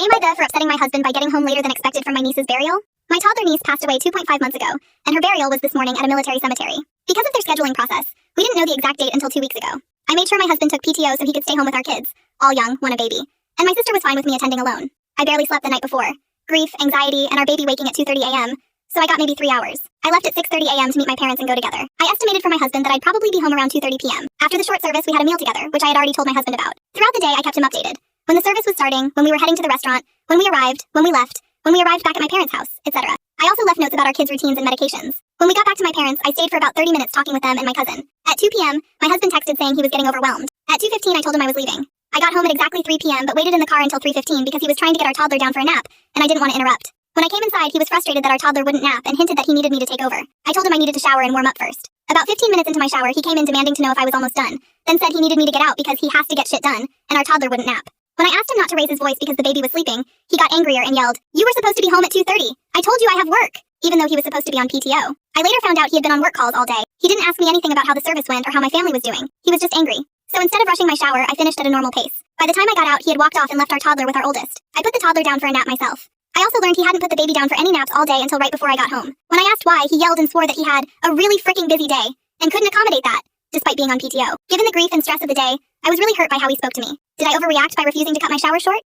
Am I the for upsetting my husband by getting home later than expected from my niece's burial? My toddler niece passed away 2.5 months ago, and her burial was this morning at a military cemetery. Because of their scheduling process, we didn't know the exact date until 2 weeks ago. I made sure my husband took PTO so he could stay home with our kids, all young, one a baby. And my sister was fine with me attending alone. I barely slept the night before. Grief, anxiety, and our baby waking at 2:30 a.m., so I got maybe 3 hours. I left at 6:30 a.m. to meet my parents and go together. I estimated for my husband that I'd probably be home around 2:30 p.m. After the short service, we had a meal together, which I had already told my husband about. Throughout the day, I kept him updated. When the service was starting, when we were heading to the restaurant, when we arrived, when we left, when we arrived back at my parents' house, etc. I also left notes about our kids' routines and medications. When we got back to my parents, I stayed for about 30 minutes talking with them and my cousin. At 2 p.m., my husband texted saying he was getting overwhelmed. At 2:15, I told him I was leaving. I got home at exactly 3 p.m. but waited in the car until 3:15 because he was trying to get our toddler down for a nap, and I didn't want to interrupt. When I came inside, he was frustrated that our toddler wouldn't nap and hinted that he needed me to take over. I told him I needed to shower and warm up first. About 15 minutes into my shower, he came in demanding to know if I was almost done, then said he needed me to get out because he has to get shit done, and our toddler wouldn't nap. When I asked him not to raise his voice because the baby was sleeping, he got angrier and yelled, "You were supposed to be home at 2:30. I told you I have work," even though he was supposed to be on PTO. I later found out he had been on work calls all day. He didn't ask me anything about how the service went or how my family was doing. He was just angry. So instead of rushing my shower, I finished at a normal pace. By the time I got out, he had walked off and left our toddler with our oldest. I put the toddler down for a nap myself. I also learned he hadn't put the baby down for any naps all day until right before I got home. When I asked why, he yelled and swore that he had a really freaking busy day and couldn't accommodate that, despite being on PTO. Given the grief and stress of the day, I was really hurt by how he spoke to me. Did I overreact by refusing to cut my shower short?